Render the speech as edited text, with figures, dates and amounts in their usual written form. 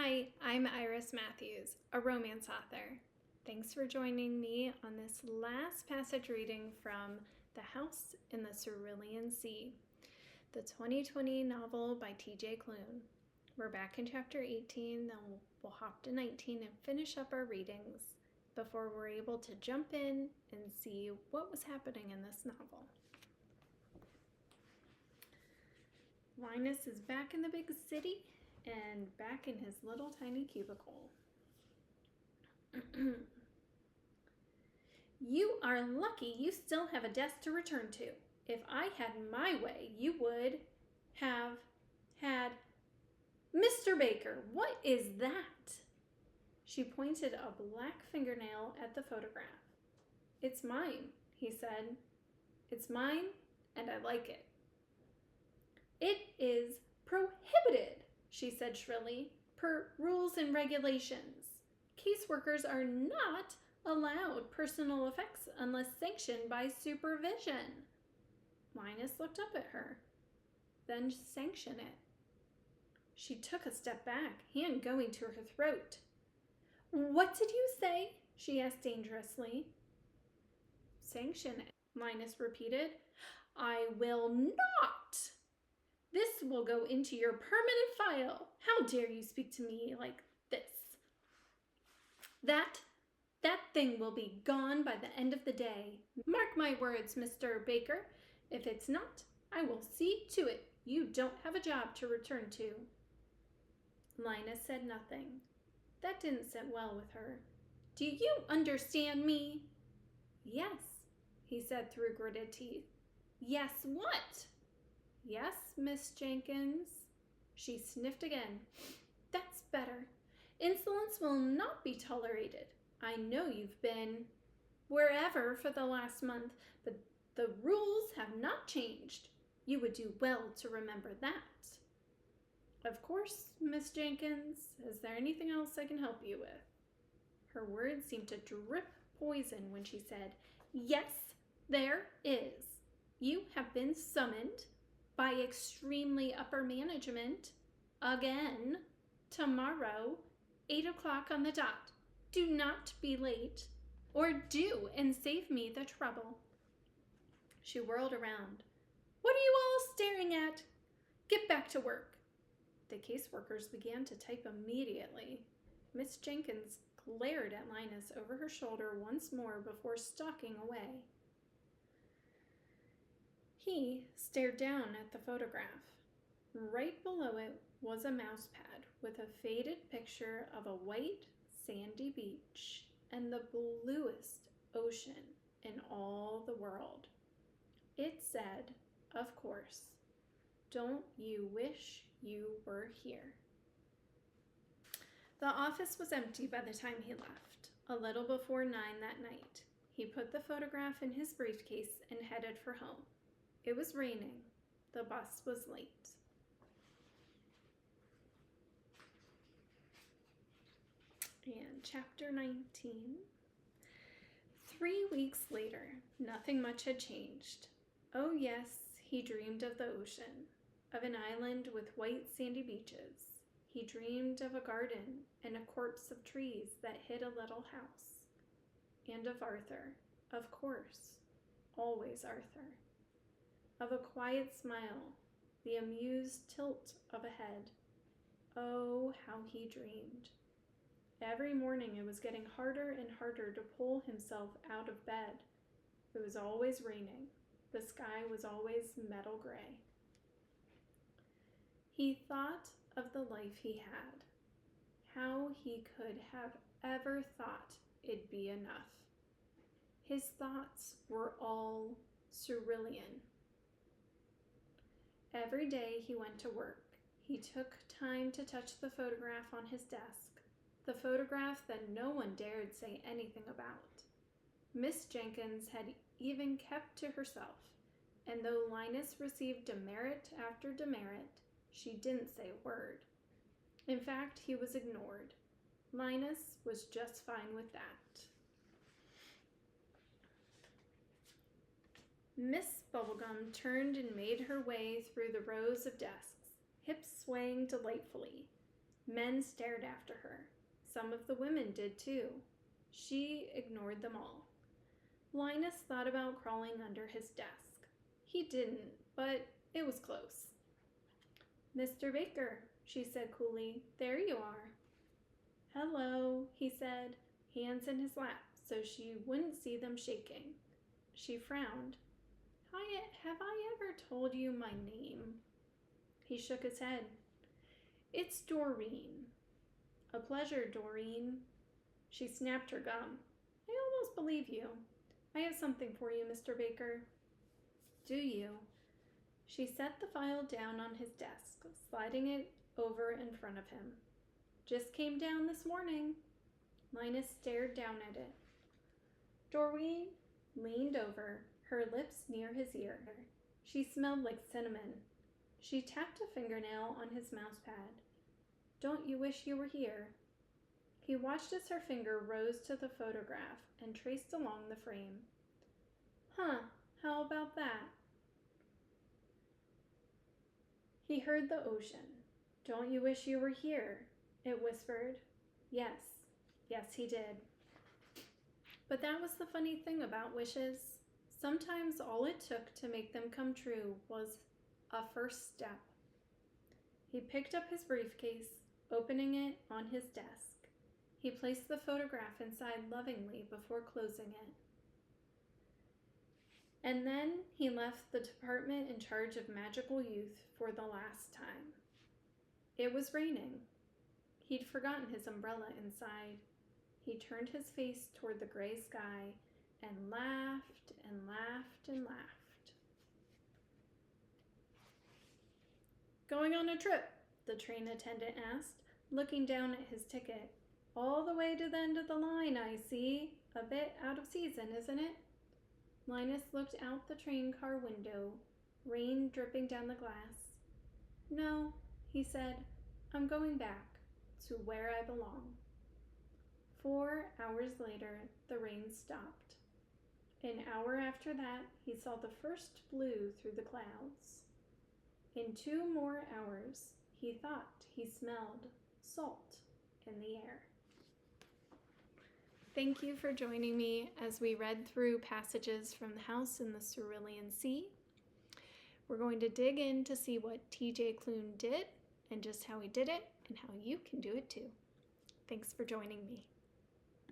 Hi, I'm Iris Matthews, a romance author. Thanks for joining me on this last passage reading from The House in the Cerulean Sea, the 2020 novel by TJ Klune. We're back in chapter 18, then we'll hop to 19 and finish up our readings before we're able to jump in and see what was happening in this novel. Linus is back in the big city and back in his little tiny cubicle. You are lucky you still have a desk to return to. If I had my way, you would have had... Mr. Baker, what is that? She pointed a black fingernail at the photograph. It's mine, he said. It's mine, and I like it. It is prohibited, she said shrilly, per rules and regulations. Caseworkers are not allowed personal effects unless sanctioned by supervision. Linus looked up at her. Then sanction it. She took a step back, hand going to her throat. What did you say? She asked dangerously. Sanction it, Linus repeated. I will not. This will go into your permanent file. How dare you speak to me like this? That thing will be gone by the end of the day. Mark my words, Mr. Baker. If it's not, I will see to it you don't have a job to return to. Linus said nothing. That didn't sit well with her. Do you understand me? Yes, he said through gritted teeth. Yes, what? Yes, Miss Jenkins. She sniffed again. That's better. Insolence will not be tolerated. I know you've been wherever for the last month, but the rules have not changed. You would do well to remember that. Of course, Miss Jenkins. Is there anything else I can help you with? Her words seemed to drip poison when she said, Yes, there is. You have been summoned by extremely upper management again tomorrow, 8 o'clock on the dot. Do not be late, or do and save me the trouble. She whirled around. What are you all staring at? Get back to work. The caseworkers began to type immediately. Miss Jenkins glared at Linus over her shoulder once more before stalking away. He stared down at the photograph. Right below it was a mouse pad with a faded picture of a white, sandy beach and the bluest ocean in all the world. It said, of course, don't you wish you were here? The office was empty by the time he left, a little before 9 that night. He put the photograph in his briefcase and headed for home. It was raining. The bus was late. And chapter 19. 3 weeks later, nothing much had changed. Oh yes, he dreamed of the ocean, of an island with white sandy beaches. He dreamed of a garden and a corpse of trees that hid a little house. And of Arthur, of course, always Arthur. Of a quiet smile, the amused tilt of a head. Oh, how he dreamed. Every morning it was getting harder and harder to pull himself out of bed. It was always raining. The sky was always metal gray. He thought of the life he had. How he could have ever thought it'd be enough. His thoughts were all cerulean. Every day he went to work. He took time to touch the photograph on his desk, the photograph that no one dared say anything about. Miss Jenkins had even kept to herself, and though Linus received demerit after demerit, she didn't say a word. In fact, he was ignored. Linus was just fine with that. Miss Bubblegum turned and made her way through the rows of desks, hips swaying delightfully. Men stared after her. Some of the women did too. She ignored them all. Linus thought about crawling under his desk. He didn't, but it was close. "Mr. Baker," she said coolly, "there you are." "Hello," he said, hands in his lap so she wouldn't see them shaking. She frowned. "Have I ever told you my name?" He shook his head. "It's Doreen." "A pleasure, Doreen." She snapped her gum. "I almost believe you. I have something for you, Mr. Baker." "Do you?" She set the file down on his desk, sliding it over in front of him. "Just came down this morning." Linus stared down at it. Doreen leaned over, her lips near his ear. She smelled like cinnamon. She tapped a fingernail on his mousepad. "Don't you wish you were here?" He watched as her finger rose to the photograph and traced along the frame. "Huh, how about that?" He heard the ocean. "Don't you wish you were here?" it whispered. Yes, he did. But that was the funny thing about wishes. Sometimes all it took to make them come true was a first step. He picked up his briefcase, opening it on his desk. He placed the photograph inside lovingly before closing it. And then he left the department in charge of magical youth for the last time. It was raining. He'd forgotten his umbrella inside. He turned his face toward the gray sky and laughed and laughed and laughed. "Going on a trip?" the train attendant asked, looking down at his ticket. "All the way to the end of the line, I see. A bit out of season, isn't it?" Linus looked out the train car window, rain dripping down the glass. "No," he said, "I'm going back to where I belong." 4 hours later, the rain stopped. An hour after that, he saw the first blue through the clouds. In 2 more hours, he thought he smelled salt in the air. Thank you for joining me as we read through passages from The House in the Cerulean Sea. We're going to dig in to see what TJ Klune did and just how he did it and how you can do it too. Thanks for joining me.